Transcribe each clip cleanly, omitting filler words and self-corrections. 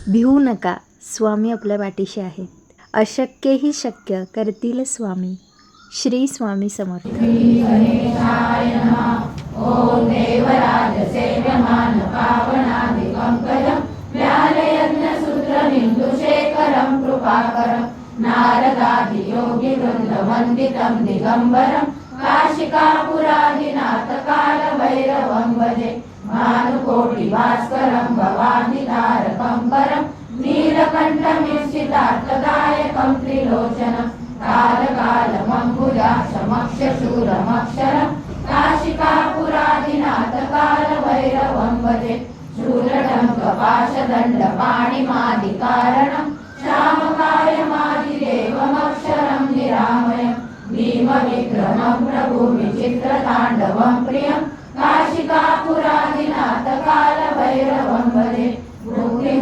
भिवू नका, स्वामी आपल्या पाठीशी आहेत. अशक्यही शक्य करतील स्वामी. श्री स्वामी समर्थ. श्री गणेशाय नमः. ओम देवराज सेव्यमान पावनादि पंकजं व्यालयज्ञसूत्रबिन्दुशेखरं कृपाकरं नारदादि योगी वृंद वंदितं दिगंबरं काशिकापुरादिनाथ कालभैरवं भजे. भानुकोटि भास्करं भवानि तारकं परं नीलकण्ठमीशितार्थदायकं त्रिलोचनं कालकालमम्बुजाक्षमक्षशूरमक्षरं काशिकापुरादिनाथ कालभैरवं भजे. शूलटङ्कपाशदण्डपाणिमादिकारणं श्यामकायमादिदेवमक्षरं निरामयं भीमविक्रमं प्रभुविचित्रताण्डवं प्रियं काशिकापुरादिनाथ कालभैरवं भजे.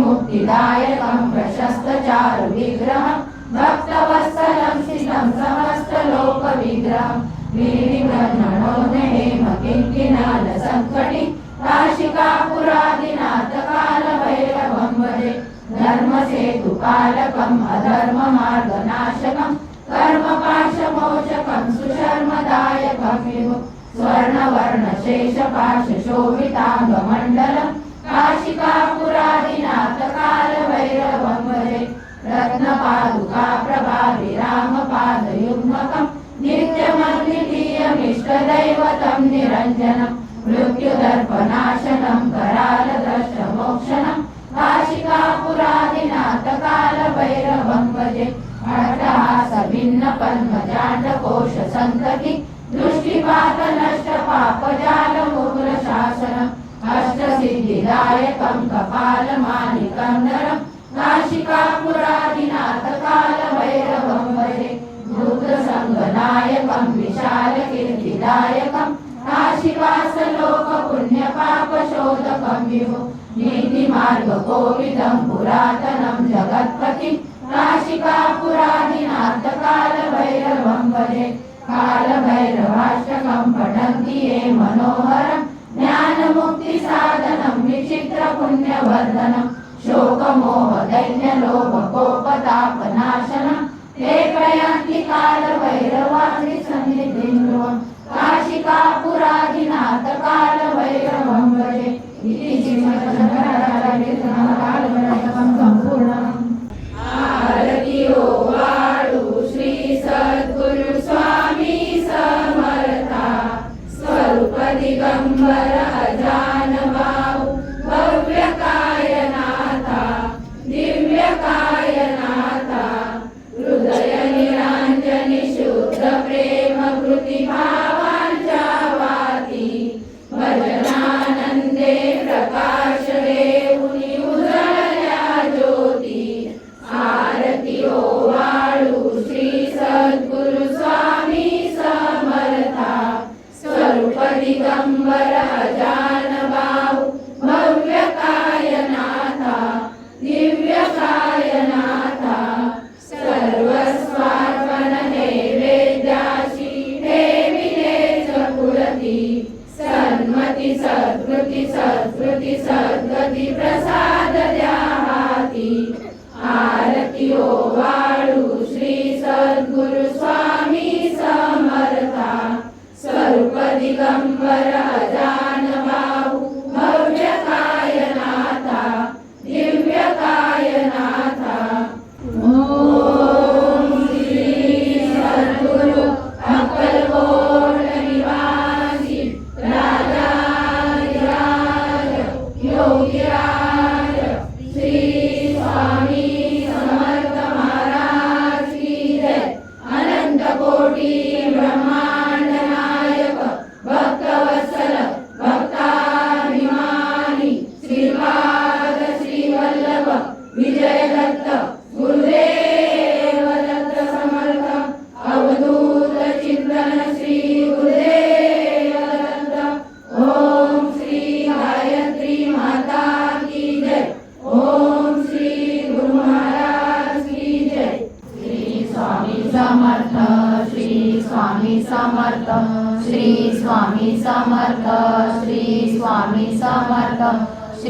मुक्तिदायकं प्रशस्तचारुविग्रहं भक्तवत्सलं शितं समस्तलोकविग्रहं वीरिब्रह्मणोदहेमकिङ्किणालसङ्कटि काशिकापुरादिनाथ कालभैरवं भजे. धर्मसेतुपालकम् अधर्ममार्गनाशकं कर्मपाशमोचकं सुशर्मदायकं विभुं स्वर्णवर्णशेषपाशशोभिताङ्गमण्डलं काशिकापुरादिनाथ कालभैरवं भजे. रत्नपादुकाप्रभाविरामपादयुग्मकं नित्यमद्वितीयमिष्टदैवतं निरञ्जनं मृत्युदर्पनाशनं करालदर्शमोक्षणं काशिकापुरादिनाथ कालभैरवं भजे. अट्टहासभिन्नपद्मजाण्डकोशसन्तति दृष्टिपातनष्टपापजालमुग्रशासनम् अष्टसिद्धिदायकं कपालमालिकं नरं काशिकापुरादिनाथ कालभैरवं भजे. भूतसङ्गनायकं विशालकीर्तिदायकं काशिकासलोकपुण्यपापशोधकं विभुं नीतिमार्गकोविदं पुरातनं जगत्पतिं काशिकापुरादिनाथ कालभैरवं भजे. कालभैरवाष्टकं पठन्ति ये मनोहरं ज्ञानमुक्तिसाधनं विचित्रपुण्यवर्धनं शोकमोहदैन्यलोभकोपतापनाशनं ते प्रयान्ति कालभैरवाग्निसन्निधिं ध्रुवं काशिकापुरादिनाथ कालभैरवं भजे. इति श्रीमद्शङ्कराचार्यकालभैरवं सम्पूर्णम्. आरती ओ वाळू श्री सद्गुरु स्वामी समर्था. स्वरूप दिगंबर अजान बाहू भव्य कायनाथा दिव्य कायनाथा. हृदय निरांजनी शुद्ध प्रेम कृती भावांच्या वाती. भजनानंदे प्रकाश देऊनी उजळल्या ज्योती. आरती ओ वाळू श्री सद्गुरु स्वामी समर्था. स्वरूप दिगंबर अजान बाहू भव्य कायनाथा दिव्य कायनाथा. सर्वस्वार्पण नैवेद्याशी ठेविलेच कुळती. सन्मती सद्कृती सत्कृती सद्गती प्रसाद द्या हाती. आरती ओ वाळू श्री सद्गुरु स्वामी समर्था. स्वरूप दिगंबर अजान बाहू भव्य कायनाथा दिव्य कायनाथा. ओम श्री सद्गुरु अक्कलकोट निवासी राजाधिराज योगीराज श्री स्वामी समर्थ महाराज की जय. अनंत कोटी ब्रह्मांड नायक भक्तवत्सल भक्ताभिमानी श्रीपाद श्रीवल्लभ विजय दत्त गुरुदेव दत्त समर्थ. अवधूत चिंतन श्री गुरुदेव दत्त. ओम श्री गायत्री माता की जय. ओम श्री गुरु महाराज की जय. श्री स्वामी समर्थ श्री स्वामी समर्थ श्री स्वामी समर्थ श्री स्वामी समर्थ श्री